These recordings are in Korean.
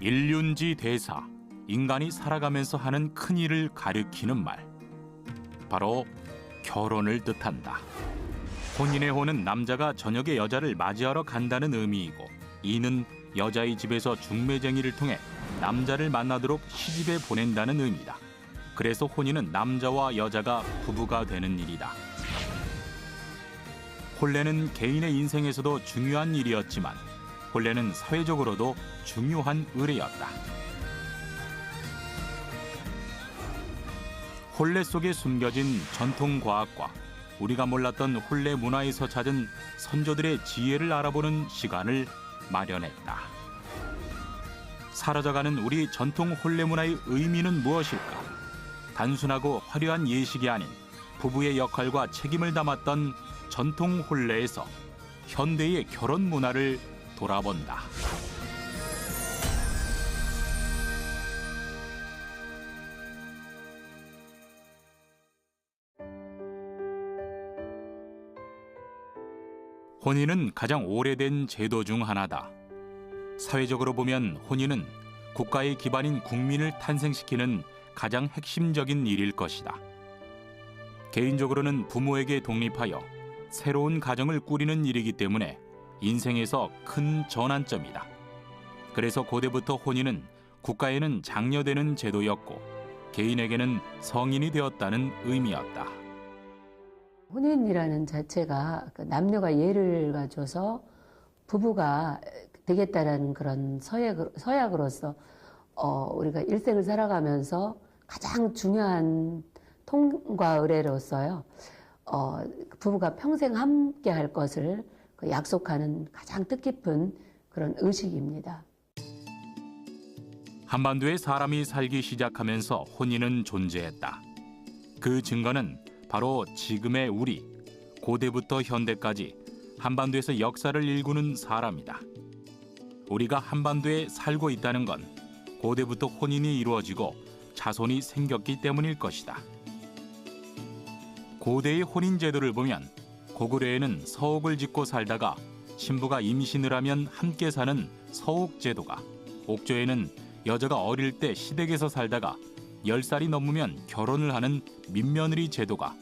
일륜지 대사, 인간이 살아가면서 하는 큰 일을 가리키는 말. 바로 결혼을 뜻한다. 혼인의 호는 남자가 저녁에 여자를 맞이하러 간다는 의미이고, 이는 여자의 집에서 중매쟁이를 통해 남자를 만나도록 시집에 보낸다는 의미다. 그래서 혼인은 남자와 여자가 부부가 되는 일이다. 혼례는 개인의 인생에서도 중요한 일이었지만 혼례는 사회적으로도 중요한 의례였다. 혼례 속에 숨겨진 전통 과학과 우리가 몰랐던 혼례 문화에서 찾은 선조들의 지혜를 알아보는 시간을 마련했다. 사라져가는 우리 전통 혼례 문화의 의미는 무엇일까? 단순하고 화려한 예식이 아닌 부부의 역할과 책임을 담았던 전통 혼례에서 현대의 결혼 문화를 돌아본다. 혼인은 가장 오래된 제도 중 하나다. 사회적으로 보면 혼인은 국가의 기반인 국민을 탄생시키는 가장 핵심적인 일일 것이다. 개인적으로는 부모에게 독립하여 새로운 가정을 꾸리는 일이기 때문에 인생에서 큰 전환점이다. 그래서 고대부터 혼인은 국가에는 장려되는 제도였고 개인에게는 성인이 되었다는 의미였다. 혼인이라는 자체가 남녀가 예를 가져서 부부가 되겠다라는 그런 서약으로서 우리가 일생을 살아가면서 가장 중요한 통과 의례로서요. 부부가 평생 함께 할 것을 약속하는 가장 뜻깊은 그런 의식입니다. 한반도에 사람이 살기 시작하면서 혼인은 존재했다. 그 증거는 바로 지금의 우리, 고대부터 현대까지 한반도에서 역사를 일구는 사람이다. 우리가 한반도에 살고 있다는 건 고대부터 혼인이 이루어지고 자손이 생겼기 때문일 것이다. 고대의 혼인 제도를 보면 고구려에는 서옥을 짓고 살다가 신부가 임신을 하면 함께 사는 서옥 제도가, 옥조에는 여자가 어릴 때 시댁에서 살다가 10살이 넘으면 결혼을 하는 민며느리 제도가,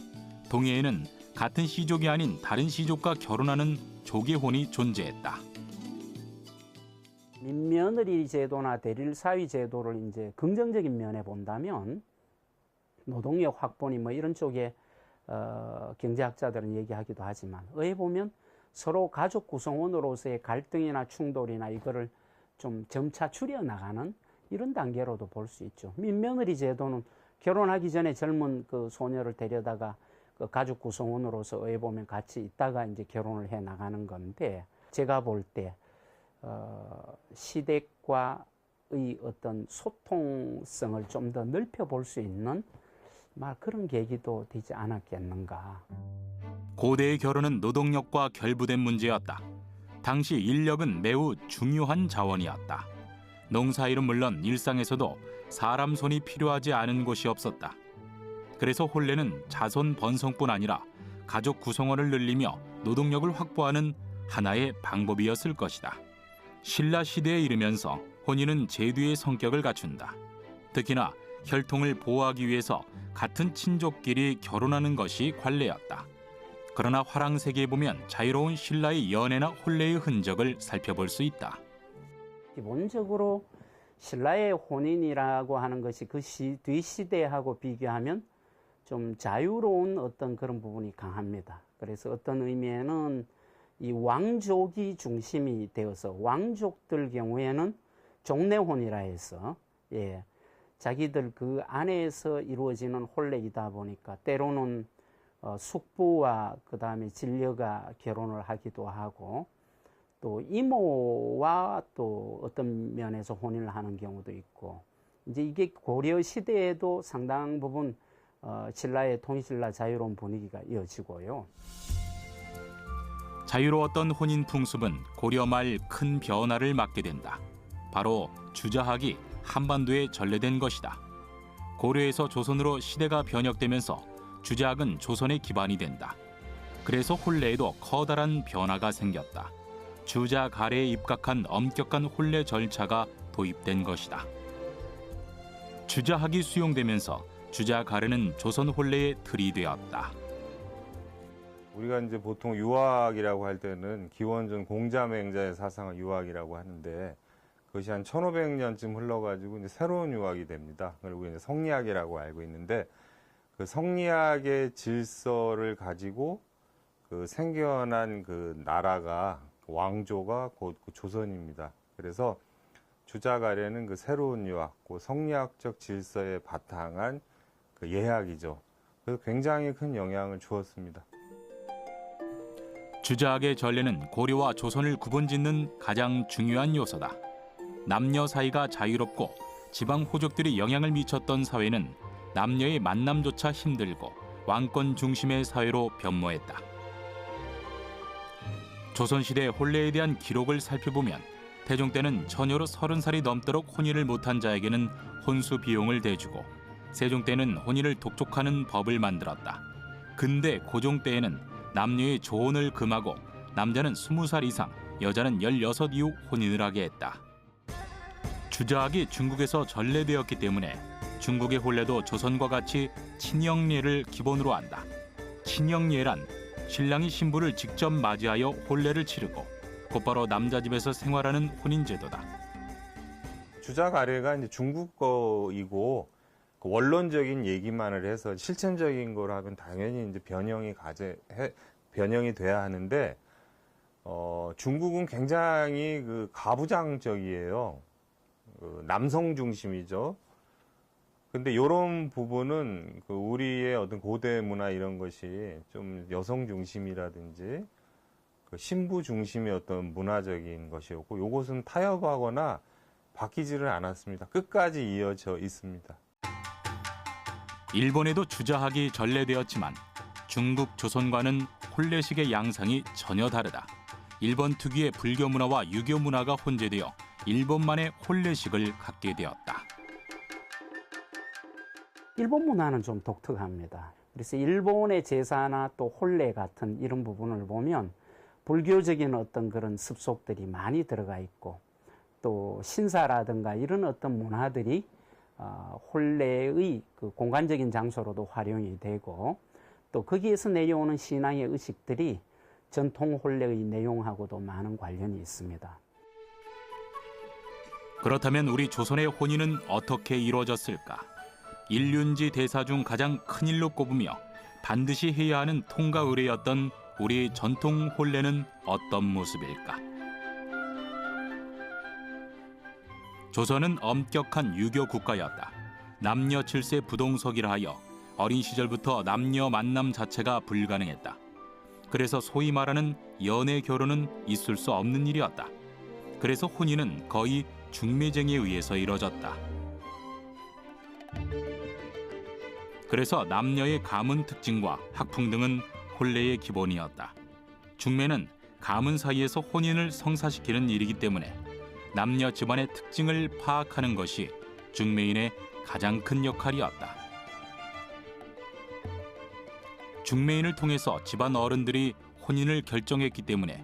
동해에는 같은 시족이 아닌 다른 시족과 결혼하는 조계혼이 존재했다. 민며느리 제도나 대릴 사위 제도를 이제 긍정적인 면에 본다면 노동력 확보니 뭐 이런 쪽에 경제학자들은 얘기하기도 하지만 의에 보면 서로 가족 구성원으로서의 갈등이나 충돌이나 이거를 좀 점차 줄여나가는 이런 단계로도 볼 수 있죠. 민며느리 제도는 결혼하기 전에 젊은 그 소녀를 데려다가 그 가족 구성원으로서 의에 보면 같이 있다가 이제 결혼을 해 나가는 건데, 제가 볼 때 시댁과의 어떤 소통성을 좀 더 넓혀 볼 수 있는 그런 계기도 되지 않았겠는가. 고대의 결혼은 노동력과 결부된 문제였다. 당시 인력은 매우 중요한 자원이었다. 농사일은 물론 일상에서도 사람 손이 필요하지 않은 곳이 없었다. 그래서 혼례는 자손 번성뿐 아니라 가족 구성원을 늘리며 노동력을 확보하는 하나의 방법이었을 것이다. 신라 시대에 이르면서 혼인은 제도의 성격을 갖춘다. 특히나 혈통을 보호하기 위해서 같은 친족끼리 결혼하는 것이 관례였다. 그러나 화랑세계에 보면 자유로운 신라의 연애나 혼례의 흔적을 살펴볼 수 있다. 기본적으로 신라의 혼인이라고 하는 것이 그 뒷시대하고 비교하면 좀 자유로운 어떤 그런 부분이 강합니다. 그래서 어떤 의미에는 이 왕족이 중심이 되어서 왕족들 경우에는 종례혼이라 해서 자기들 그 안에서 이루어지는 혼례이다 보니까 때로는 숙부와 그 다음에 진려가 결혼을 하기도 하고 또 이모와 또 어떤 면에서 혼인을 하는 경우도 있고, 이제 이게 고려 시대에도 상당 부분 신라의 통신라 자유로운 분위기가 이어지고요. 자유로웠던 혼인 풍습은 고려 말 큰 변화를 맞게 된다. 바로 주자학이 한반도에 전래된 것이다. 고려에서 조선으로 시대가 변혁되면서 주자학은 조선의 기반이 된다. 그래서 혼례에도 커다란 변화가 생겼다. 주자 가래에 입각한 엄격한 혼례 절차가 도입된 것이다. 주자학이 수용되면서 주자 가래는 조선 혼례의 틀이 되었다. 우리가 이제 보통 유학이라고 할 때는 기원전 공자맹자의 사상을 유학이라고 하는데 그것이 한 1500년쯤 흘러가지고 이제 새로운 유학이 됩니다. 그리고 이제 성리학이라고 알고 있는데 그 성리학의 질서를 가지고 그 생겨난 그 나라가 왕조가 곧 그 조선입니다. 그래서 주자가래는 그 새로운 유학, 그 성리학적 질서에 바탕한 그 예학이죠. 그래서 굉장히 큰 영향을 주었습니다. 주자학의 전례는 고려와 조선을 구분짓는 가장 중요한 요소다. 남녀 사이가 자유롭고 지방 호족들이 영향을 미쳤던 사회는 남녀의 만남조차 힘들고 왕권 중심의 사회로 변모했다. 조선시대 혼례에 대한 기록을 살펴보면 태종 때는 처녀로 30살이 넘도록 혼인을 못한 자에게는 혼수 비용을 대주고 세종 때는 혼인을 독촉하는 법을 만들었다. 근대 고종 때에는 남녀의 조혼을 금하고 남자는 20살 이상, 여자는 16 이후 혼인을 하게 했다. 주자학이 중국에서 전래되었기 때문에 중국의 혼례도 조선과 같이 친형례를 기본으로 한다. 친형례란 신랑이 신부를 직접 맞이하여 혼례를 치르고 곧바로 남자 집에서 생활하는 혼인 제도다. 주자가래가 이제 중국 거이고 그 원론적인 얘기만을 해서 실천적인 걸 하면 당연히 이제 변형이 돼야 하는데 중국은 굉장히 그 가부장적이에요. 그 남성 중심이죠. 근데 이런 부분은 그 우리의 어떤 고대 문화 이런 것이 좀 여성 중심이라든지 그 신부 중심의 어떤 문화적인 것이었고 요것은 타협하거나 바뀌지를 않았습니다. 끝까지 이어져 있습니다. 일본에도 주자학이 전래되었지만 중국, 조선과는 혼례식의 양상이 전혀 다르다. 일본 특유의 불교 문화와 유교 문화가 혼재되어 일본만의 혼례식을 갖게 되었다. 일본 문화는 좀 독특합니다. 그래서 일본의 제사나 또 혼례 같은 이런 부분을 보면 불교적인 어떤 그런 습속들이 많이 들어가 있고 또 신사라든가 이런 어떤 문화들이 혼례의 그 공간적인 장소로도 활용이 되고 또 거기에서 내려오는 신앙의 의식들이 전통 혼례의 내용하고도 많은 관련이 있습니다. 그렇다면 우리 조선의 혼인은 어떻게 이루어졌을까? 일륜지 대사 중 가장 큰 일로 꼽으며 반드시 해야 하는 통가 의례였던 우리 전통 혼례는 어떤 모습일까? 조선은 엄격한 유교 국가였다. 남녀 7세 부동석이라 하여 어린 시절부터 남녀 만남 자체가 불가능했다. 그래서 소위 말하는 연애 결혼은 있을 수 없는 일이었다. 그래서 혼인은 거의 중매쟁에 의해서 이뤄졌다. 그래서 남녀의 가문 특징과 학풍 등은 혼례의 기본이었다. 중매는 가문 사이에서 혼인을 성사시키는 일이기 때문에 남녀 집안의 특징을 파악하는 것이 중매인의 가장 큰 역할이었다. 중매인을 통해서 집안 어른들이 혼인을 결정했기 때문에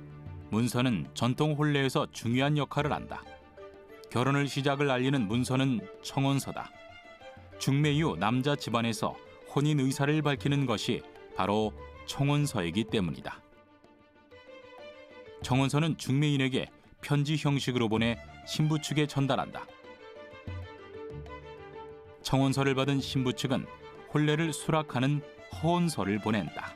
문서는 전통 혼례에서 중요한 역할을 한다. 결혼을 시작을 알리는 문서는 청혼서다. 중매 이후 남자 집안에서 혼인 의사를 밝히는 것이 바로 청혼서이기 때문이다. 청혼서는 중매인에게 편지 형식으로 보내 신부 측에 전달한다. 청혼서를 받은 신부 측은 혼례를 수락하는 허언서를 보낸다.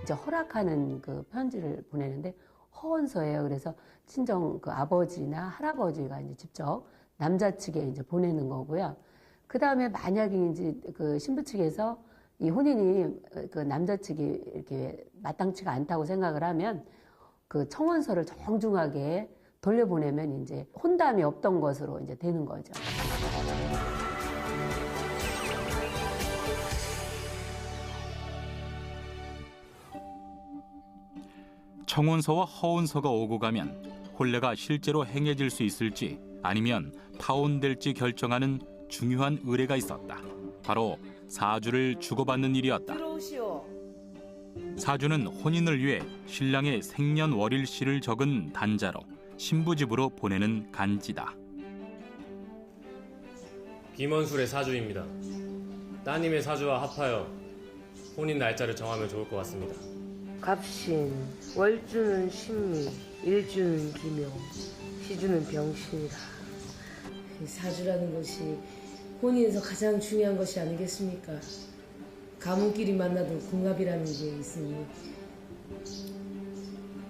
이제 허락하는 그 편지를 보내는데 허언서예요. 그래서 친정 그 아버지나 할아버지가 이제 직접 남자 측에 이제 보내는 거고요. 그 다음에 만약에 이제 그 신부 측에서 이 혼인이 그 남자 측이 이렇게 마땅치가 않다고 생각을 하면 그 청원서를 정중하게 돌려보내면 이제 혼담이 없던 것으로 이제 되는 거죠. 청혼서와 허언서가 오고 가면 혼례가 실제로 행해질 수 있을지 아니면 파혼될지 결정하는 중요한 의례가 있었다. 바로 사주를 주고받는 일이었다. 들어오시오. 사주는 혼인을 위해 신랑의 생년월일시를 적은 단자로 신부집으로 보내는 간지다. 김원술의 사주입니다. 따님의 사주와 합하여 혼인 날짜를 정하면 좋을 것 같습니다. 갑신, 월주는 신미, 일주는 기묘, 시주는 병신이라. 이 사주라는 것이 혼인에서 가장 중요한 것이 아니겠습니까? 가문끼리 만나도 궁합이라는 게 있으니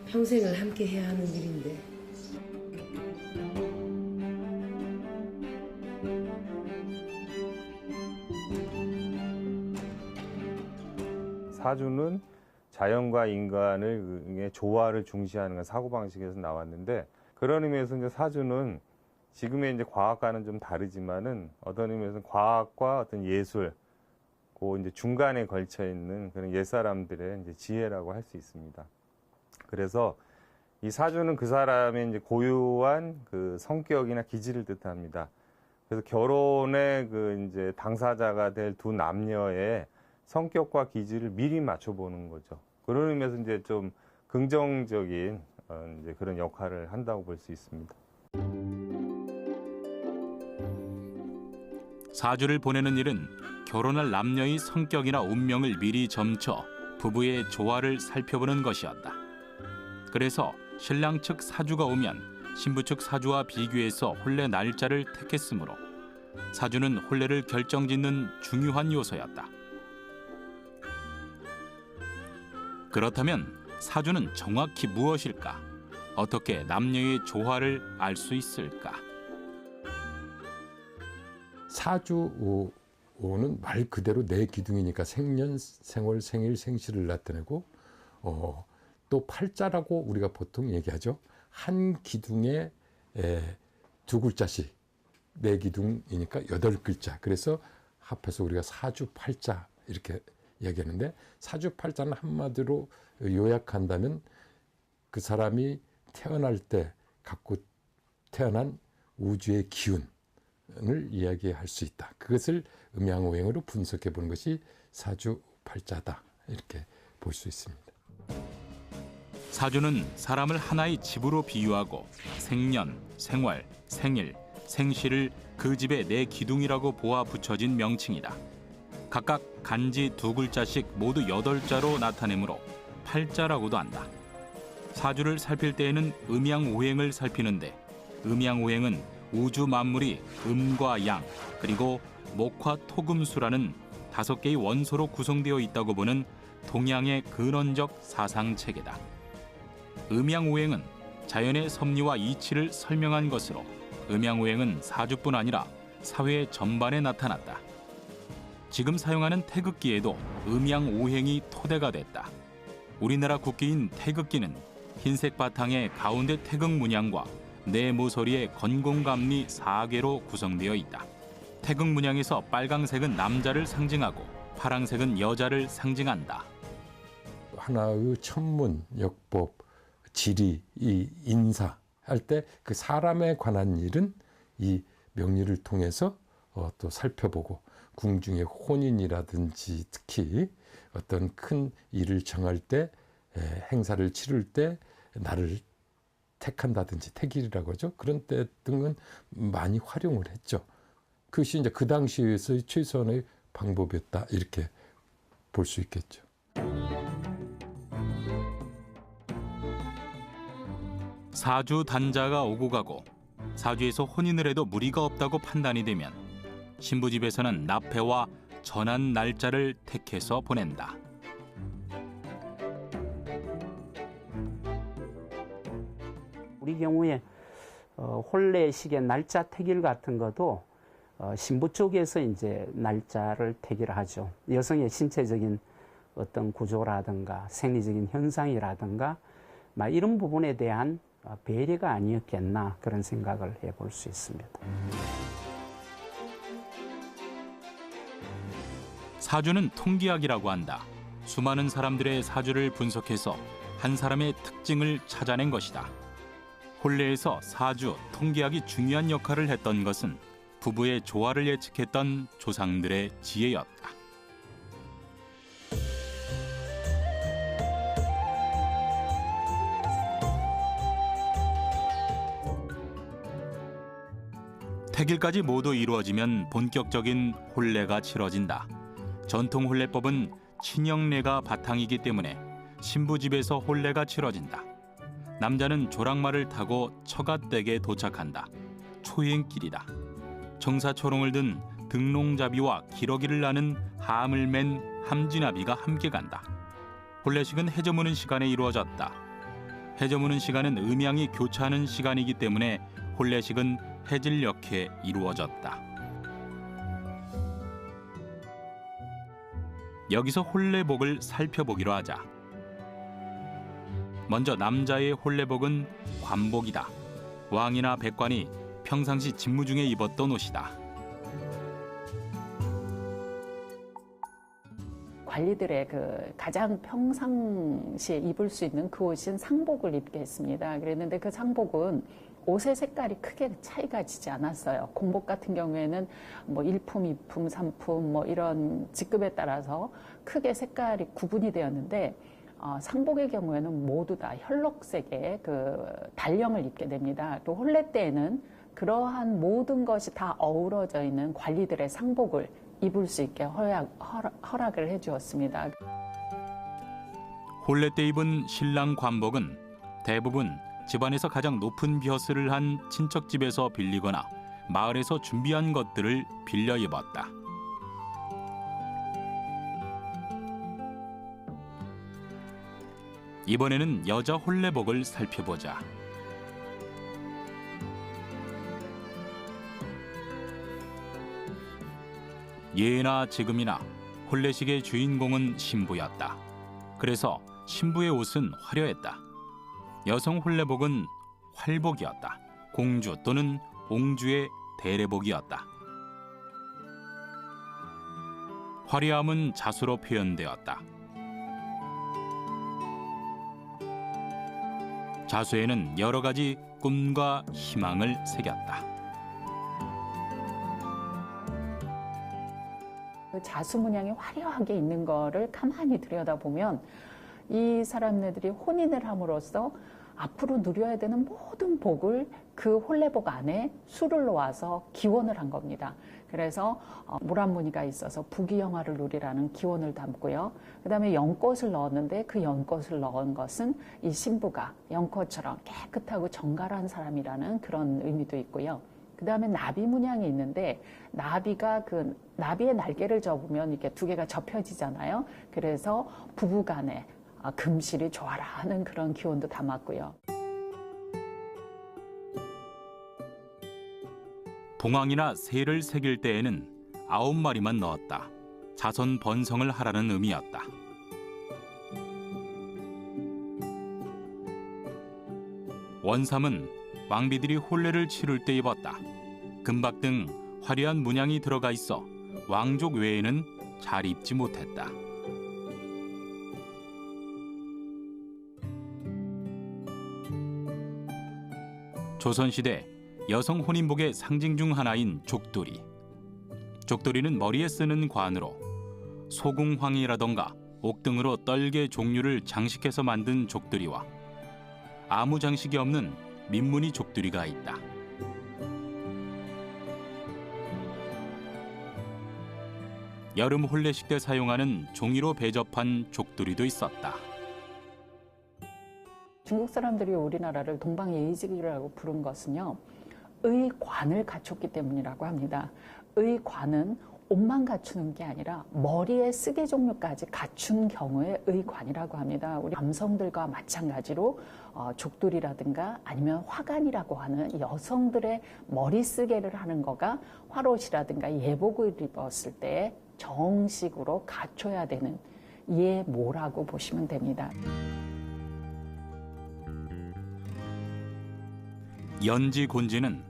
평생을 함께 해야 하는 일인데. 사주는 자연과 인간의 조화를 중시하는 사고방식에서 나왔는데, 그런 의미에서 이제 사주는 지금의 이제 과학과는 좀 다르지만은 어떤 의미에서는 과학과 어떤 예술, 그 이제 중간에 걸쳐 있는 그런 옛사람들의 이제 지혜라고 할 수 있습니다. 그래서 이 사주는 그 사람의 이제 고유한 그 성격이나 기질을 뜻합니다. 그래서 결혼의 그 이제 당사자가 될 두 남녀의 성격과 기질을 미리 맞춰보는 거죠. 그런 의미에서 이제 좀 긍정적인 이제 그런 역할을 한다고 볼 수 있습니다. 사주를 보내는 일은 결혼할 남녀의 성격이나 운명을 미리 점쳐 부부의 조화를 살펴보는 것이었다. 그래서 신랑 측 사주가 오면 신부 측 사주와 비교해서 혼례 날짜를 택했으므로 사주는 혼례를 결정짓는 중요한 요소였다. 그렇다면 사주는 정확히 무엇일까? 어떻게 남녀의 조화를 알 수 있을까? 사주는 말 그대로 내 기둥이니까 생년, 생월, 생일, 생시를 나타내고 또 팔자라고 우리가 보통 얘기하죠. 한 기둥에 두 글자씩, 내 기둥이니까 8글자. 그래서 합해서 우리가 사주팔자 이렇게 얘기하는데, 사주팔자는 한마디로 요약한다면 그 사람이 태어날 때 갖고 태어난 우주의 기운을 이야기할 수 있다. 그것을 음양오행으로 분석해 보는 것이 사주팔자다, 이렇게 볼 수 있습니다. 사주는 사람을 하나의 집으로 비유하고 생년, 생월, 생일, 생시를 그 집의 내 기둥이라고 보아 붙여진 명칭이다. 각각 간지 2글자씩 모두 8자로 나타내므로 팔자라고도 한다. 사주를 살필 때에는 음양오행을 살피는데, 음양오행은 우주 만물이 음과 양, 그리고 목화 토금수라는 5개의 원소로 구성되어 있다고 보는 동양의 근원적 사상체계다. 음양오행은 자연의 섭리와 이치를 설명한 것으로 음양오행은 사주뿐 아니라 사회 전반에 나타났다. 지금 사용하는 태극기에도 음양오행이 토대가 됐다. 우리나라 국기인 태극기는 흰색 바탕에 가운데 태극 문양과 네 모서리에 건공감리 4개로 구성되어 있다. 태극 문양에서 빨강색은 남자를 상징하고 파랑색은 여자를 상징한다. 하나의 천문, 역법, 지리, 이 인사 할 때 그 사람에 관한 일은 이 명리를 통해서 또 살펴보고, 궁중의 혼인이라든지 특히 어떤 큰 일을 정할 때, 행사를 치를 때 나를 택한다든지 택일이라고 하죠. 그런 때 등은 많이 활용을 했죠. 그것이 이제 그 당시에서의 최선의 방법이었다, 이렇게 볼 수 있겠죠. 사주 단자가 오고 가고 사주에서 혼인을 해도 무리가 없다고 판단이 되면 신부집에서는 납회와 전환 날짜를 택해서 보낸다. 우리 경우에 혼례식의 날짜 택일 같은 것도 신부 쪽에서 이제 날짜를 택일 하죠. 여성의 신체적인 어떤 구조라든가 생리적인 현상이라든가 막 이런 부분에 대한 배려가 아니었겠나, 그런 생각을 해볼 수 있습니다. 사주는 통기학이라고 한다. 수많은 사람들의 사주를 분석해서 한 사람의 특징을 찾아낸 것이다. 혼례에서 사주, 통기학이 중요한 역할을 했던 것은 부부의 조화를 예측했던 조상들의 지혜였다. 태길까지 모두 이루어지면 본격적인 혼례가 치러진다. 전통 혼례법은 친형례가 바탕이기 때문에 신부 집에서 혼례가 치러진다. 남자는 조랑말을 타고 처갓댁에 도착한다. 초행길이다. 청사초롱을 든 등롱잡이와 기러기를 나는 함을 맨 함지나비가 함께 간다. 혼례식은 해저무는 시간에 이루어졌다. 해저무는 시간은 음양이 교차하는 시간이기 때문에 혼례식은 해질녘에 이루어졌다. 여기서 혼례복을 살펴보기로 하자. 먼저 남자의 혼례복은 관복이다. 왕이나 백관이 평상시 직무 중에 입었던 옷이다. 관리들의 그 가장 평상시에 입을 수 있는 그 옷인 상복을 입게 했습니다. 그랬는데 그 상복은 옷의 색깔이 크게 차이가 지지 않았어요. 공복 같은 경우에는 뭐 1품, 2품, 3품 뭐 이런 직급에 따라서 크게 색깔이 구분이 되었는데 상복의 경우에는 모두 다 혈록색의 그 단령을 입게 됩니다. 또 혼례 때에는 그러한 모든 것이 다 어우러져 있는 관리들의 상복을 입을 수 있게 허락을 해주었습니다. 혼례 때 입은 신랑 관복은 대부분 집안에서 가장 높은 벼슬을 한 친척집에서 빌리거나 마을에서 준비한 것들을 빌려 입었다. 이번에는 여자 혼례복을 살펴보자. 예나 지금이나 혼례식의 주인공은 신부였다. 그래서 신부의 옷은 화려했다. 여성 혼례복은 활복이었다. 공주 또는 옹주의 대례복이었다. 화려함은 자수로 표현되었다. 자수에는 여러 가지 꿈과 희망을 새겼다. 그 자수 문양이 화려하게 있는 거를 가만히 들여다보면 이 사람네들이 혼인을 함으로써 앞으로 누려야 되는 모든 복을 그 혼례복 안에 수를 놓아서 기원을 한 겁니다. 그래서 물안무늬가 있어서 부귀영화를 누리라는 기원을 담고요. 그다음에 연꽃을 넣었는데 그 연꽃을 넣은 것은 이 신부가 연꽃처럼 깨끗하고 정갈한 사람이라는 그런 의미도 있고요. 그다음에 나비 문양이 있는데 나비가 그 나비의 날개를 접으면 이렇게 두 개가 접혀지잖아요. 그래서 부부간에 금실이 좋아라 하는 그런 기원도 담았고요. 봉황이나 새를 새길 때에는 9마리만 넣었다. 자손 번성을 하라는 의미였다. 원삼은 왕비들이 혼례를 치룰 때 입었다. 금박 등 화려한 문양이 들어가 있어 왕족 외에는 잘 입지 못했다. 조선시대 여성 혼인복의 상징 중 하나인 족두리. 족두리는 머리에 쓰는 관으로 소궁황이라던가 옥등으로 떨개 종류를 장식해서 만든 족두리와 아무 장식이 없는 민무늬 족두리가 있다. 여름 혼례식 때 사용하는 종이로 배접한 족두리도 있었다. 중국 사람들이 우리나라를 동방예의지기라고 부른 것은요, 의관을 갖췄기 때문이라고 합니다. 의관은 옷만 갖추는 게 아니라 머리에 쓰개 종류까지 갖춘 경우에 의관이라고 합니다. 우리 남성들과 마찬가지로 족두리라든가 아니면 화관이라고 하는 여성들의 머리 쓰개를 하는 거가 화롯이라든가 예복을 입었을 때 정식으로 갖춰야 되는 예모라고 보시면 됩니다. 연지곤지는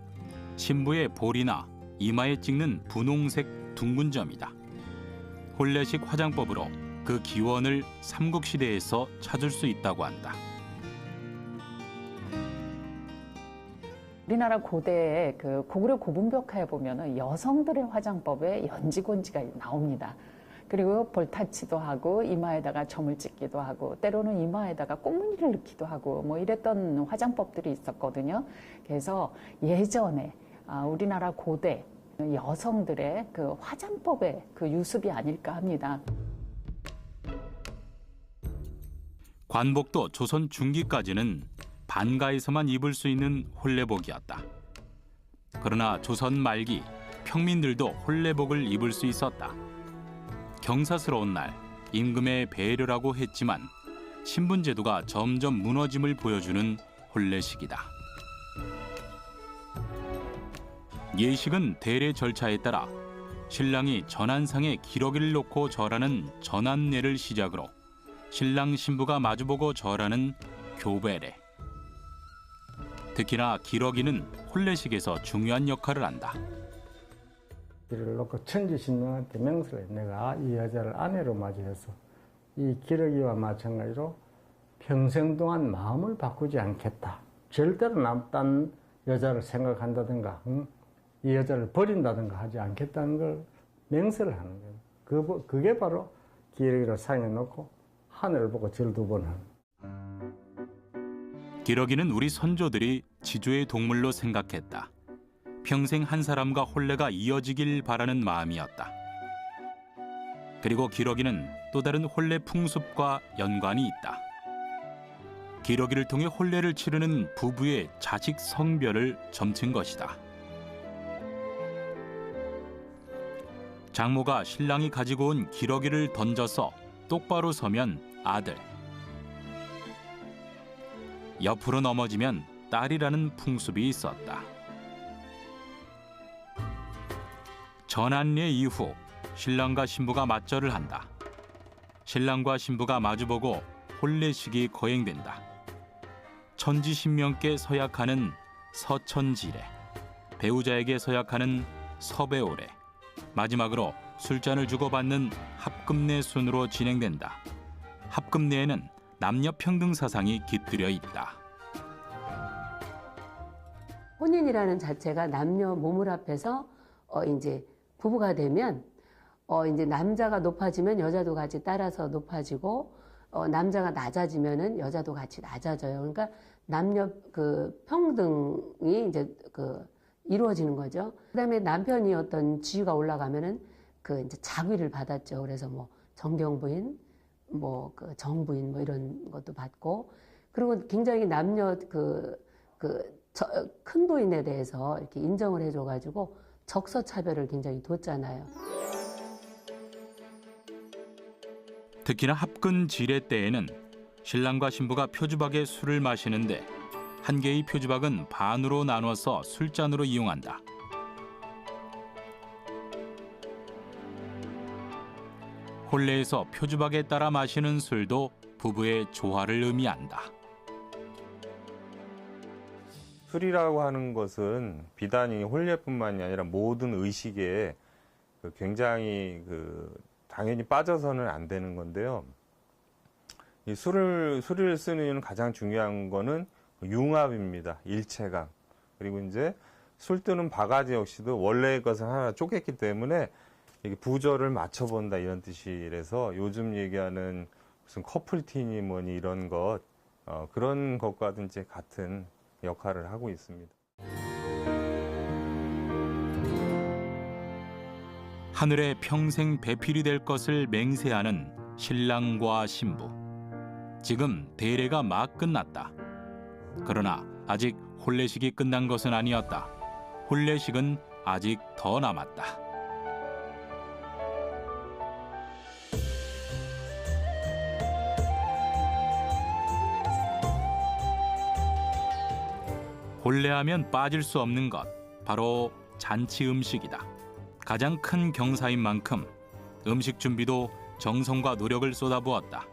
신부의 볼이나 이마에 찍는 분홍색 둥근 점이다. 혼례식 화장법으로 그 기원을 삼국시대에서 찾을 수 있다고 한다. 우리나라 고대의 그 고구려 고분벽화에 보면은 여성들의 화장법에 연지곤지가 나옵니다. 그리고 볼타치도 하고 이마에다가 점을 찍기도 하고 때로는 이마에다가 꽃무늬를 넣기도 하고 뭐 이랬던 화장법들이 있었거든요. 그래서 예전에 우리나라 고대 여성들의 그 화장법의 그 유습이 아닐까 합니다. 관복도 조선 중기까지는 반가에서만 입을 수 있는 혼례복이었다. 그러나 조선 말기 평민들도 혼례복을 입을 수 있었다. 경사스러운 날 임금의 배려라고 했지만 신분제도가 점점 무너짐을 보여주는 혼례식이다. 예식은 대례 절차에 따라 신랑이 전한상에 기러기를 놓고 절하는 전한례를 시작으로 신랑 신부가 마주보고 절하는 교배례. 특히나 기러기는 혼례식에서 중요한 역할을 한다. 이를 놓고 천지신명한테 맹세를 해. 내가 이 여자를 아내로 맞이해서 이 기러기와 마찬가지로 평생 동안 마음을 바꾸지 않겠다. 절대로 남딴 여자를 생각한다든가 이 여자를 버린다든가 하지 않겠다는 걸 맹세를 하는 거예요. 그게 바로 기러기로 상에 놓고 하늘을 보고 절 2번 하는. 기러기는 우리 선조들이 지조의 동물로 생각했다. 평생 한 사람과 혼례가 이어지길 바라는 마음이었다. 그리고 기러기는 또 다른 혼례 풍습과 연관이 있다. 기러기를 통해 혼례를 치르는 부부의 자식 성별을 점친 것이다. 장모가 신랑이 가지고 온 기러기를 던져서 똑바로 서면 아들, 옆으로 넘어지면 딸이라는 풍습이 있었다. 전한례 이후 신랑과 신부가 맞절을 한다. 신랑과 신부가 마주보고 혼례식이 거행된다. 천지신명께 서약하는 서천지례, 배우자에게 서약하는 서배오례, 마지막으로 술잔을 주고받는 합금례 순으로 진행된다. 합금례에는 남녀 평등 사상이 깃들여 있다. 혼인이라는 자체가 남녀 몸을 합해서 이제 부부가 되면 이제 남자가 높아지면 여자도 같이 따라서 높아지고 남자가 낮아지면은 여자도 같이 낮아져요. 그러니까 남녀 그 평등이 이제 이루어지는 거죠. 그다음에 남편이 어떤 지위가 올라가면은 그 이제 자위를 받았죠. 그래서 뭐 정경부인, 뭐 그 정부인 뭐 이런 것도 받고, 그리고 굉장히 남녀 큰 부인에 대해서 이렇게 인정을 해줘가지고 적서 차별을 굉장히 뒀잖아요. 특히나 합근 지례 때에는 신랑과 신부가 표주박에 술을 마시는데 한 개의 표주박은 반으로 나눠서 술잔으로 이용한다. 혼례에서 표주박에 따라 마시는 술도 부부의 조화를 의미한다. 술이라고 하는 것은 비단이 혼례뿐만이 아니라 모든 의식에 굉장히 당연히 빠져서는 안 되는 건데요. 이 술을 쓰는 이유는 가장 중요한 거는 융합입니다. 일체감. 그리고 이제 술 뜨는 바가지 역시도 원래의 것을 하나 쪼갰기 때문에 이게 부절을 맞춰본다 이런 뜻이라서 요즘 얘기하는 무슨 커플티니 뭐니 이런 것 그런 것과도 이제 같은 역할을 하고 있습니다. 하늘에 평생 배필이 될 것을 맹세하는 신랑과 신부. 지금 대례가 막 끝났다. 그러나 아직 혼례식이 끝난 것은 아니었다. 혼례식은 아직 더 남았다. 혼례하면 빠질 수 없는 것, 바로 잔치 음식이다. 가장 큰 경사인 만큼 음식 준비도 정성과 노력을 쏟아부었다.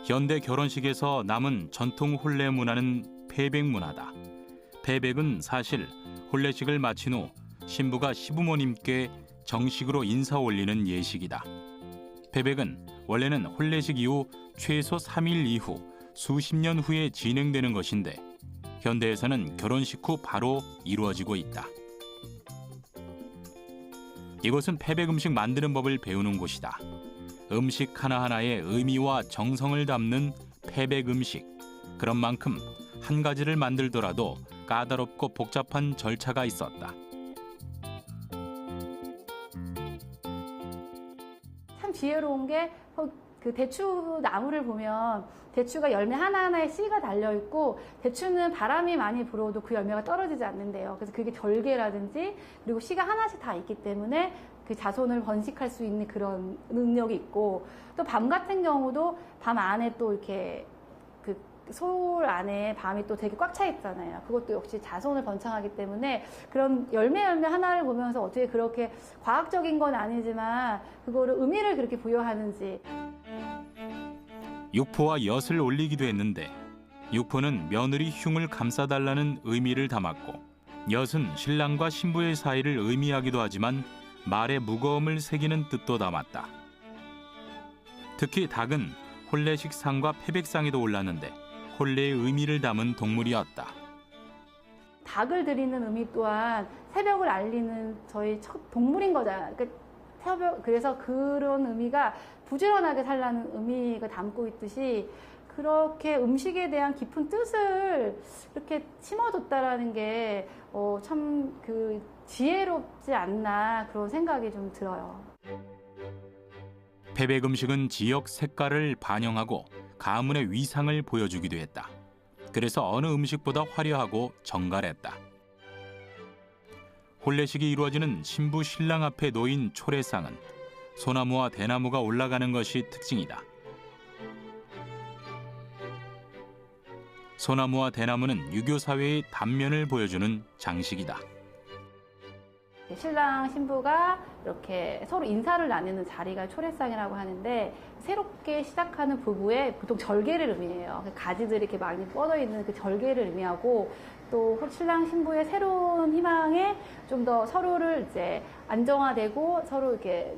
현대 결혼식에서 남은 전통 혼례 문화는 패백 문화다. 패백은 사실 혼례식을 마친 후 신부가 시부모님께 정식으로 인사 올리는 예식이다. 패백은 원래는 혼례식 이후 최소 3일 이후 수십 년 후에 진행되는 것인데 현대에서는 결혼식 후 바로 이루어지고 있다. 이곳은 패백 음식 만드는 법을 배우는 곳이다. 음식 하나하나에 의미와 정성을 담는 패백 음식. 그런 만큼 한 가지를 만들더라도 까다롭고 복잡한 절차가 있었다. 참 지혜로운 게 그 대추 나무를 보면 대추가 열매 하나하나에 씨가 달려있고 대추는 바람이 많이 불어도 그 열매가 떨어지지 않는데요. 그래서 그게 절개라든지 그리고 씨가 하나씩 다 있기 때문에 그 자손을 번식할 수 있는 그런 능력이 있고 또 밤 같은 경우도 밤 안에 또 이렇게 그 솔 안에 밤이 또 되게 꽉 차 있잖아요. 그것도 역시 자손을 번창하기 때문에 그런 열매 하나를 보면서 어떻게 그렇게 과학적인 건 아니지만 그거를 의미를 그렇게 부여하는지. 육포와 엿을 올리기도 했는데 육포는 며느리 흉을 감싸달라는 의미를 담았고 엿은 신랑과 신부의 사이를 의미하기도 하지만 말의 무거움을 새기는 뜻도 담았다. 특히 닭은 혼례식 상과 패백상에도 올랐는데 혼례의 의미를 담은 동물이었다. 닭을 드리는 의미 또한 새벽을 알리는 저희 첫 동물인 거잖아요. 그래서 그런 의미가 부지런하게 살라는 의미가 담고 있듯이 그렇게 음식에 대한 깊은 뜻을 이렇게 심어뒀다라는 게 참 그 지혜롭지 않나 그런 생각이 좀 들어요. 패백 음식은 지역 색깔을 반영하고 가문의 위상을 보여주기도 했다. 그래서 어느 음식보다 화려하고 정갈했다. 혼례식이 이루어지는 신부 신랑 앞에 놓인 초래상은 소나무와 대나무가 올라가는 것이 특징이다. 소나무와 대나무는 유교 사회의 단면을 보여주는 장식이다. 신랑 신부가 이렇게 서로 인사를 나누는 자리가 초래상이라고 하는데 새롭게 시작하는 부부의 보통 절개를 의미해요. 가지들이 이렇게 많이 뻗어 있는 그 절개를 의미하고 또 신랑 신부의 새로운 희망에 좀 더 서로를 이제 안정화되고 서로 이렇게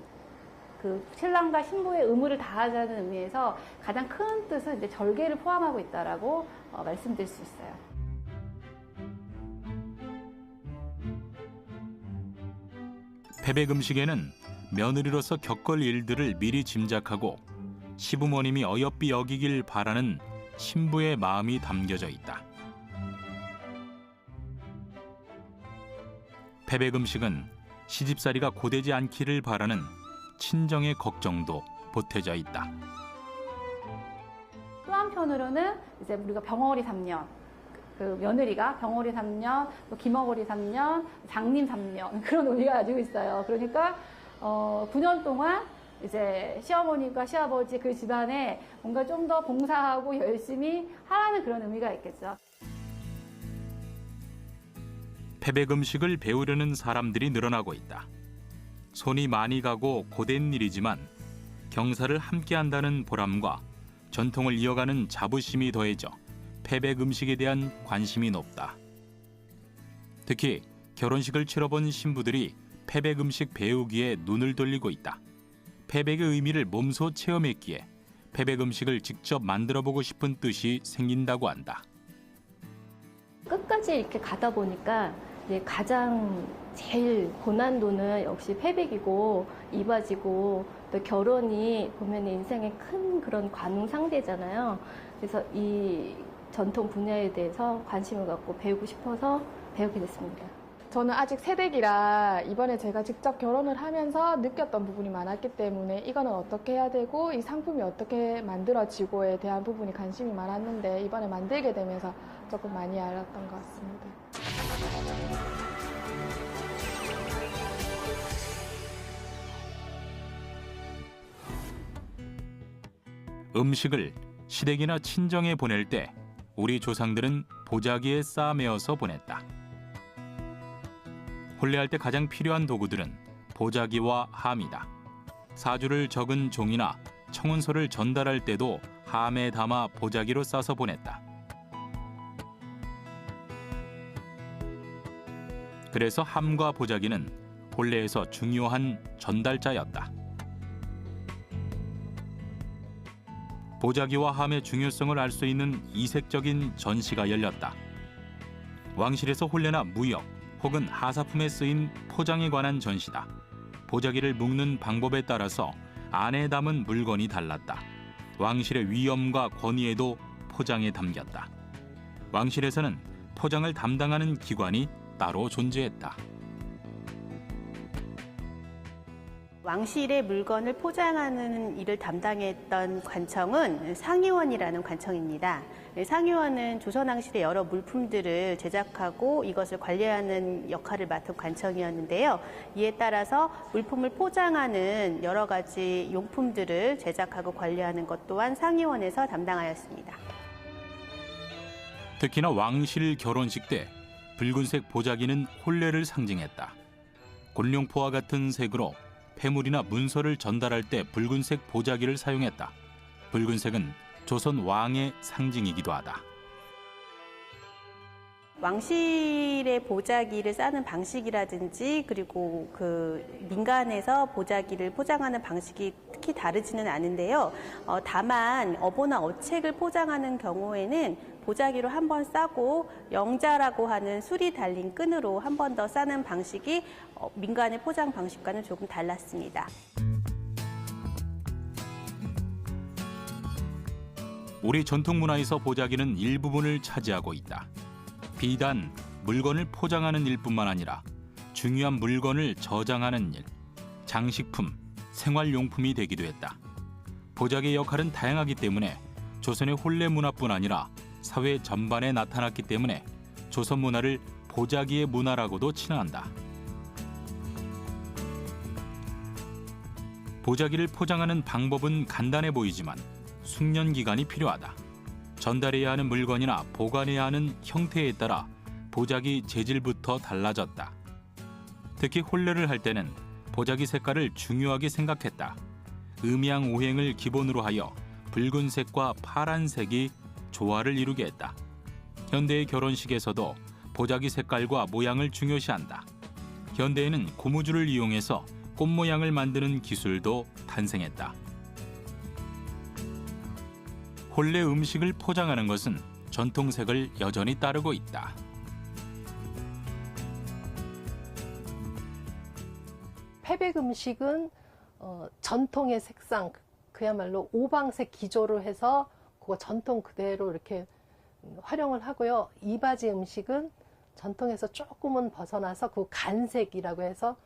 그 신랑과 신부의 의무를 다하자는 의미에서 가장 큰 뜻은 이제 절개를 포함하고 있다라고 말씀드릴 수 있어요. 패백 음식에는 며느리로서 겪을 일들을 미리 짐작하고 시부모님이 어여삐 여기길 바라는 신부의 마음이 담겨져 있다. 패백 음식은 시집살이가 고되지 않기를 바라는 친정의 걱정도 보태져 있다. 또 한편으로는 이제 우리가 병어리 3년, 그 며느리가 병어리 3년, 또 김어거리 3년, 장님 3년 그런 의미가 가지고 있어요. 그러니까 9년 동안 이제 시어머니과 시아버지 그 집안에 뭔가 좀 더 봉사하고 열심히 하라는 그런 의미가 있겠죠. 패백 음식을 배우려는 사람들이 늘어나고 있다. 손이 많이 가고 고된 일이지만 경사를 함께한다는 보람과 전통을 이어가는 자부심이 더해져 패백 음식에 대한 관심이 높다. 특히 결혼식을 치러본 신부들이 패백 음식 배우기에 눈을 돌리고 있다. 패백의 의미를 몸소 체험했기에 패백 음식을 직접 만들어보고 싶은 뜻이 생긴다고 한다. 끝까지 이렇게 가다 보니까 이제 가장 제일 고난도는 역시 패백이고 이바지고 또 결혼이 보면 인생의 큰 그런 관웅상대잖아요. 그래서 이 전통 분야에 대해서 관심을 갖고 배우고 싶어서 배우게 됐습니다. 저는 아직 새댁이라 이번에 제가 직접 결혼을 하면서 느꼈던 부분이 많았기 때문에 이거는 어떻게 해야 되고 이 상품이 어떻게 만들어지고에 대한 부분이 관심이 많았는데 이번에 만들게 되면서 조금 많이 알았던 것 같습니다. 음식을 시댁이나 친정에 보낼 때 우리 조상들은 보자기에 싸매어서 보냈다. 혼례할 때 가장 필요한 도구들은 보자기와 함이다. 사주를 적은 종이나 청운서를 전달할 때도 함에 담아 보자기로 싸서 보냈다. 그래서 함과 보자기는 혼례에서 중요한 전달자였다. 보자기와 함의 중요성을 알 수 있는 이색적인 전시가 열렸다. 왕실에서 혼례나 무역 혹은 하사품에 쓰인 포장에 관한 전시다. 보자기를 묶는 방법에 따라서 안에 담은 물건이 달랐다. 왕실의 위엄과 권위에도 포장에 담겼다. 왕실에서는 포장을 담당하는 기관이 따로 존재했다. 왕실의 물건을 포장하는 일을 담당했던 관청은 상의원이라는 관청입니다. 상의원은 조선왕실의 여러 물품들을 제작하고 이것을 관리하는 역할을 맡은 관청이었는데요. 이에 따라서 물품을 포장하는 여러 가지 용품들을 제작하고 관리하는 것 또한 상의원에서 담당하였습니다. 특히나 왕실 결혼식 때 붉은색 보자기는 혼례를 상징했다. 곤룡포와 같은 색으로 폐물이나 문서를 전달할 때 붉은색 보자기를 사용했다. 붉은색은 조선 왕의 상징이기도 하다. 왕실의 보자기를 싸는 방식이라든지 그리고 그 민간에서 보자기를 포장하는 방식이 특히 다르지는 않은데요. 다만 어보나 어책을 포장하는 경우에는 보자기로 한 번 싸고 영자라고 하는 술이 달린 끈으로 한 번 더 싸는 방식이 민간의 포장 방식과는 조금 달랐습니다. 우리 전통 문화에서 보자기는 일부분을 차지하고 있다. 비단 물건을 포장하는 일뿐만 아니라 중요한 물건을 저장하는 일, 장식품, 생활용품이 되기도 했다. 보자기의 역할은 다양하기 때문에 조선의 혼례 문화뿐 아니라 사회 전반에 나타났기 때문에 조선 문화를 보자기의 문화라고도 칭한다. 보자기를 포장하는 방법은 간단해 보이지만 숙련 기간이 필요하다. 전달해야 하는 물건이나 보관해야 하는 형태에 따라 보자기 재질부터 달라졌다. 특히 혼례를 할 때는 보자기 색깔을 중요하게 생각했다. 음양오행을 기본으로 하여 붉은색과 파란색이 조화를 이루게 했다. 현대의 결혼식에서도 보자기 색깔과 모양을 중요시한다. 현대에는 고무줄을 이용해서 꽃 모양을 만드는 기술도 탄생했다. 혼례 음식을 포장하는 것은 전통색을 여전히 따르고 있다. 패백 음식은 전통의 색상, 그야말로 오방색 기조로 해서 그거 전통 그대로 이렇게 활용을 하고요. 이바지 음식은 전통에서 조금은 벗어나서 그 간색이라고 해서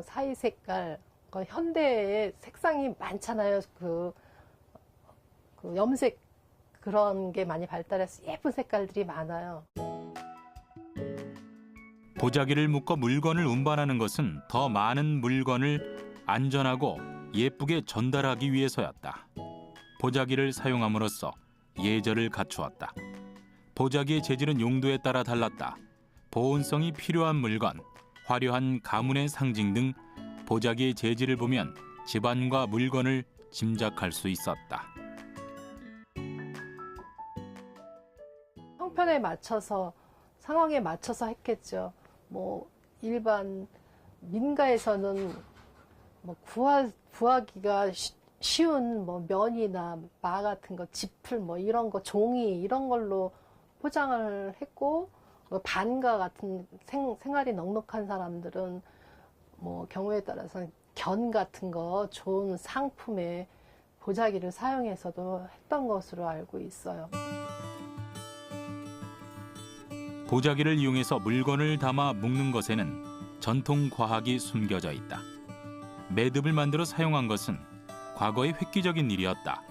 사이 색깔, 현대의 색상이 많잖아요. 그 염색 그런 게 많이 발달해서 예쁜 색깔들이 많아요. 보자기를 묶어 물건을 운반하는 것은 더 많은 물건을 안전하고 예쁘게 전달하기 위해서였다. 보자기를 사용함으로써 예절을 갖추었다. 보자기의 재질은 용도에 따라 달랐다. 보온성이 필요한 물건, 화려한 가문의 상징 등 보자기의 재질을 보면 집안과 물건을 짐작할 수 있었다. 형편에 맞춰서, 상황에 맞춰서 했겠죠. 뭐 일반 민가에서는 뭐 구하기가 쉬운 뭐 면이나 마 같은 거, 지풀 뭐 이런 거, 종이 이런 걸로 포장을 했고, 반가 같은 생활이 넉넉한 사람들은 뭐 경우에 따라서 견 같은 거 좋은 상품에 보자기를 사용해서도 했던 것으로 알고 있어요. 보자기를 이용해서 물건을 담아 묶는 것에는 전통 과학이 숨겨져 있다. 매듭을 만들어 사용한 것은 과거의 획기적인 일이었다.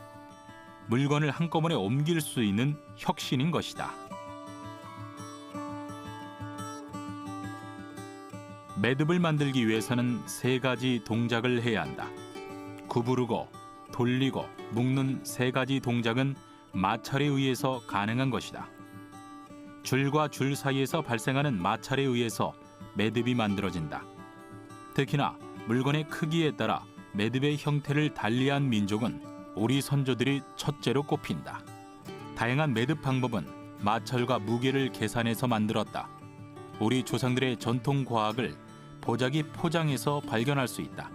물건을 한꺼번에 옮길 수 있는 혁신인 것이다. 매듭을 만들기 위해서는 3가지 동작을 해야 한다. 구부르고, 돌리고, 묶는 3가지 동작은 마찰에 의해서 가능한 것이다. 줄과 줄 사이에서 발생하는 마찰에 의해서 매듭이 만들어진다. 특히나 물건의 크기에 따라 매듭의 형태를 달리한 민족은 우리 선조들이 첫째로 꼽힌다. 다양한 매듭 방법은 마찰과 무게를 계산해서 만들었다. 우리 조상들의 전통 과학을 보자기 포장에서 발견할 수 있다.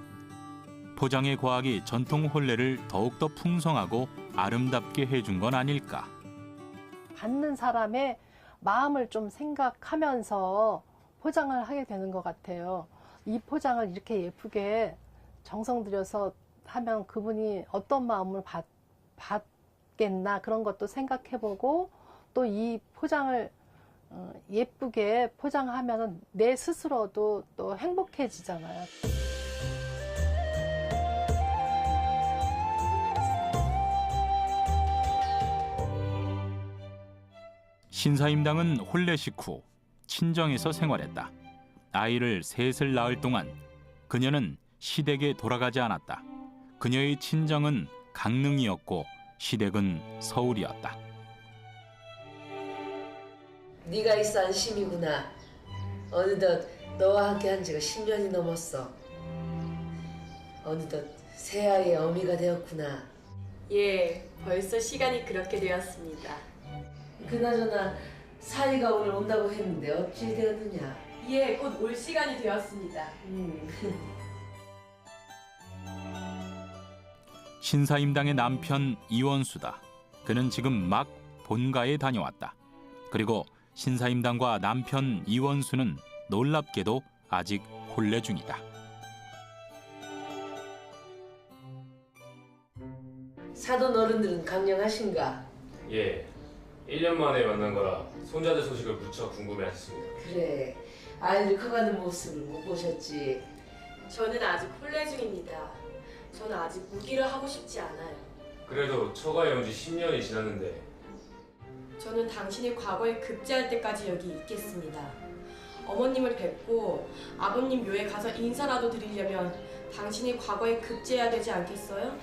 포장의 과학이 전통 혼례를 더욱더 풍성하고 아름답게 해준 건 아닐까. 받는 사람의 마음을 좀 생각하면서 포장을 하게 되는 것 같아요. 이 포장을 이렇게 예쁘게 정성 들여서 하면 그분이 어떤 마음을 받겠나 그런 것도 생각해보고, 또 이 포장을 예쁘게 포장하면 내 스스로도 또 행복해지잖아요. 신사임당은 혼례식 후 친정에서 생활했다. 아이를 셋을 낳을 동안 그녀는 시댁에 돌아가지 않았다. 그녀의 친정은 강릉이었고 시댁은 서울이었다. 네가 있어 안심이구나. 어느덧 너와 함께 한 지가 10년이 넘었어. 어느덧 새아이의 어미가 되었구나. 예, 벌써 시간이 그렇게 되었습니다. 그나저나 사이가 오늘 온다고 했는데 어찌 되었느냐? 예, 곧 올 시간이 되었습니다. 신사임당의 남편 이원수다. 그는 지금 막 본가에 다녀왔다. 그리고 신사임당과 남편 이원수는 놀랍게도 아직 혼례 중이다. 사돈 어른들은 강령하신가? 예, 1년 만에 만난 거라 손자들 소식을 무척 궁금해하셨습니다. 그래, 아이들 커가는 모습을 못 보셨지. 저는 아직 혼례 중입니다. 저는 아직 무기를 하고 싶지 않아요. 그래도 처가 영지 10년이 지났는데 저는 당신이 과거에 급제할 때까지 여기 있겠습니다. 어머님을 뵙고 아버님 묘에 가서 인사라도 드리려면 당신이 과거에 급제해야 되지 않겠어요?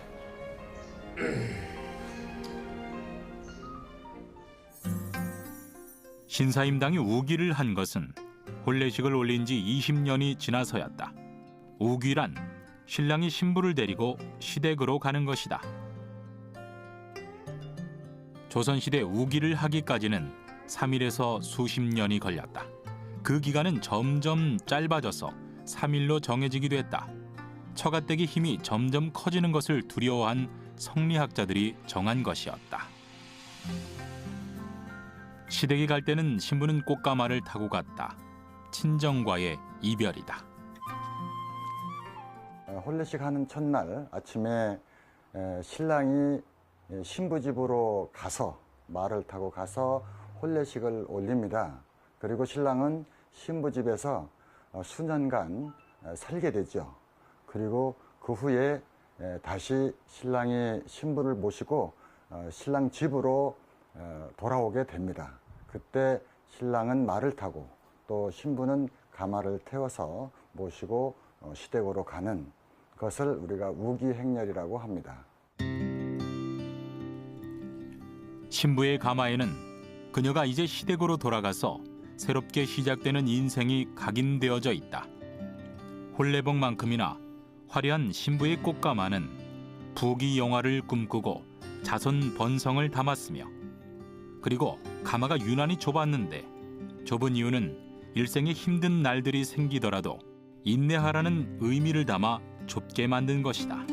신사임당이 우기를 한 것은 혼례식을 올린 지 20년이 지나서였다. 우기란 신랑이 신부를 데리고 시댁으로 가는 것이다. 조선시대 우기를 하기까지는 3일에서 수십 년이 걸렸다. 그 기간은 점점 짧아져서 3일로 정해지기도 했다. 처가댁의 힘이 점점 커지는 것을 두려워한 성리학자들이 정한 것이었다. 시댁에 갈 때는 신부는 꽃가마를 타고 갔다. 친정과의 이별이다. 혼례식 하는 첫날 아침에 신랑이 신부 집으로 가서 말을 타고 가서 혼례식을 올립니다. 그리고 신랑은 신부 집에서 수년간 살게 되죠. 그리고 그 후에 다시 신랑이 신부를 모시고 신랑 집으로 돌아오게 됩니다. 그때 신랑은 말을 타고 또 신부는 가마를 태워서 모시고 시댁으로 가는 것을 우리가 우기행렬이라고 합니다. 신부의 가마에는 그녀가 이제 시댁으로 돌아가서 새롭게 시작되는 인생이 각인되어져 있다. 혼례복만큼이나 화려한 신부의 꽃가마는 부귀 영화를 꿈꾸고 자손 번성을 담았으며, 그리고 가마가 유난히 좁았는데 좁은 이유는 일생에 힘든 날들이 생기더라도 인내하라는 의미를 담아 좁게 만든 것이다.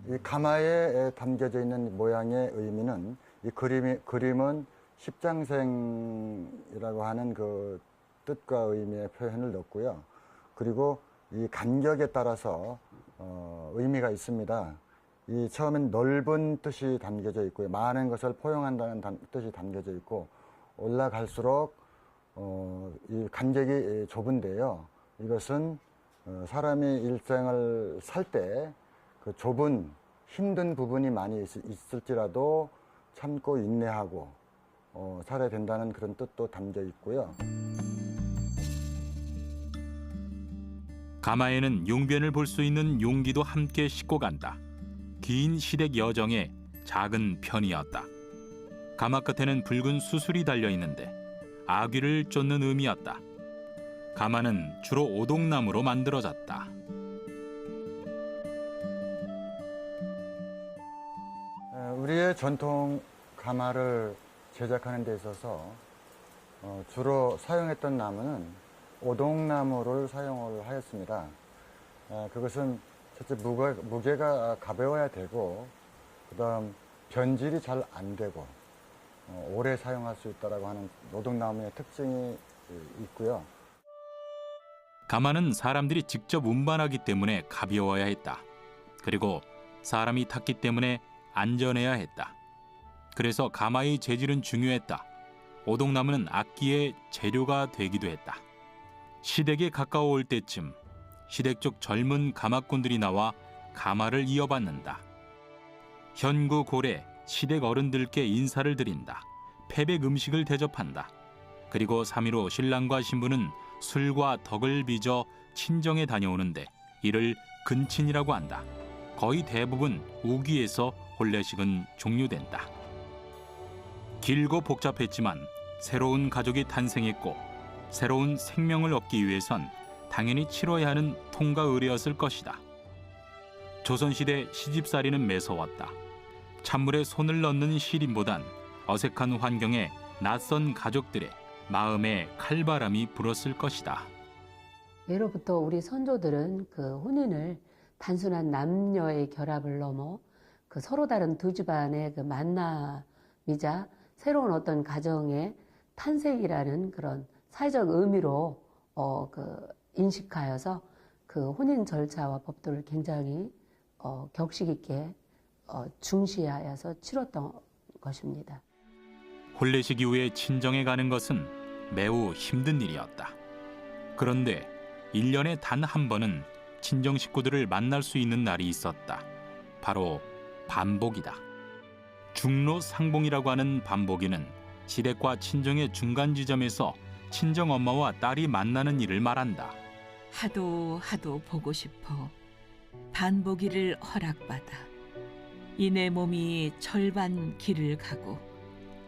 이 가마에 담겨져 있는 모양의 의미는 이 그림은 십장생이라고 하는 그 뜻과 의미의 표현을 넣었고요. 그리고 이 간격에 따라서 의미가 있습니다. 이 처음엔 넓은 뜻이 담겨져 있고요. 많은 것을 포용한다는 뜻이 담겨져 있고, 올라갈수록 이 간격이 좁은데요. 이것은 사람이 일생을 살 때 그 좁은 힘든 부분이 많이 있을지라도 참고 인내하고 살아야 된다는 그런 뜻도 담겨 있고요. 가마에는 용변을 볼 수 있는 용기도 함께 싣고 간다. 긴 시댁 여정의 작은 편이었다. 가마 끝에는 붉은 수술이 달려 있는데 아귀를 쫓는 의미였다. 가마는 주로 오동나무로 만들어졌다. 우리의 전통 가마를 제작하는 데 있어서 주로 사용했던 나무는 오동나무를 사용을 하였습니다. 그것은 첫째 무게가 가벼워야 되고, 그다음 변질이 잘 안 되고 오래 사용할 수 있다라고 하는 오동나무의 특징이 있고요. 가마는 사람들이 직접 운반하기 때문에 가벼워야 했다. 그리고 사람이 탔기 때문에 안전해야 했다. 그래서 가마의 재질은 중요했다. 오동나무는 악기의 재료가 되기도 했다. 시댁에 가까워올 때쯤 시댁 쪽 젊은 가마꾼들이 나와 가마를 이어받는다. 현구 고래 시댁 어른들께 인사를 드린다. 패백 음식을 대접한다. 그리고 3일 후 신랑과 신부는 술과 덕을 빚어 친정에 다녀오는데 이를 근친이라고 한다. 거의 대부분 우기에서 혼례식은 종료된다. 길고 복잡했지만 새로운 가족이 탄생했고 새로운 생명을 얻기 위해선 당연히 치러야 하는 통과 의례였을 것이다. 조선시대 시집살이는 매서웠다. 찬물에 손을 넣는 시림보단 어색한 환경에 낯선 가족들의 마음에 칼바람이 불었을 것이다. 예로부터 우리 선조들은 그 혼인을 단순한 남녀의 결합을 넘어 그 서로 다른 두 집안의 그 만남이자 새로운 어떤 가정의 탄생이라는 그런 사회적 의미로 인식하여서 그 혼인 절차와 법도를 굉장히 격식 있게 중시하여서 치렀던 것입니다. 혼례식 이후에 친정에 가는 것은 매우 힘든 일이었다. 그런데 1년에 단 한 번은 친정 식구들을 만날 수 있는 날이 있었다. 바로 반복이다. 중로상봉이라고 하는 반복이는 시댁과 친정의 중간 지점에서 친정 엄마와 딸이 만나는 일을 말한다. 하도 보고 싶어 반복이를 허락받아 이내 몸이 절반 길을 가고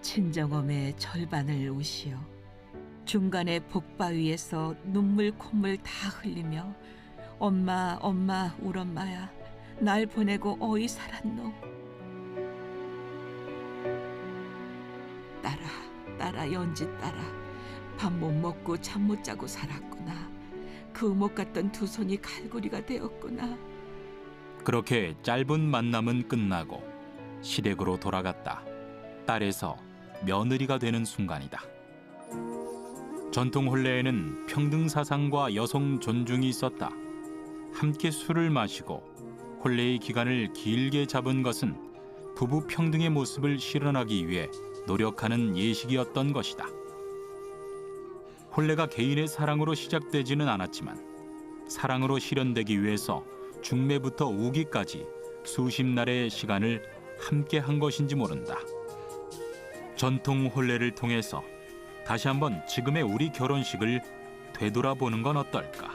친정엄의 절반을 오시어 중간에 복바위에서 눈물 콧물 다 흘리며 엄마 울엄마야 날 보내고 어이 살았노. 딸아 연지 딸아 밥 못 먹고 잠 못 자고 살았구나. 그 못 갔던 두 손이 갈고리가 되었구나. 그렇게 짧은 만남은 끝나고 시댁으로 돌아갔다. 딸에서 며느리가 되는 순간이다. 전통 혼례에는 평등 사상과 여성 존중이 있었다. 함께 술을 마시고 혼례의 기간을 길게 잡은 것은 부부 평등의 모습을 실현하기 위해 노력하는 예식이었던 것이다. 혼례가 개인의 사랑으로 시작되지는 않았지만 사랑으로 실현되기 위해서 중매부터 우기까지 수십 날의 시간을 함께 한 것인지 모른다. 전통 혼례를 통해서 다시 한번 지금의 우리 결혼식을 되돌아보는 건 어떨까?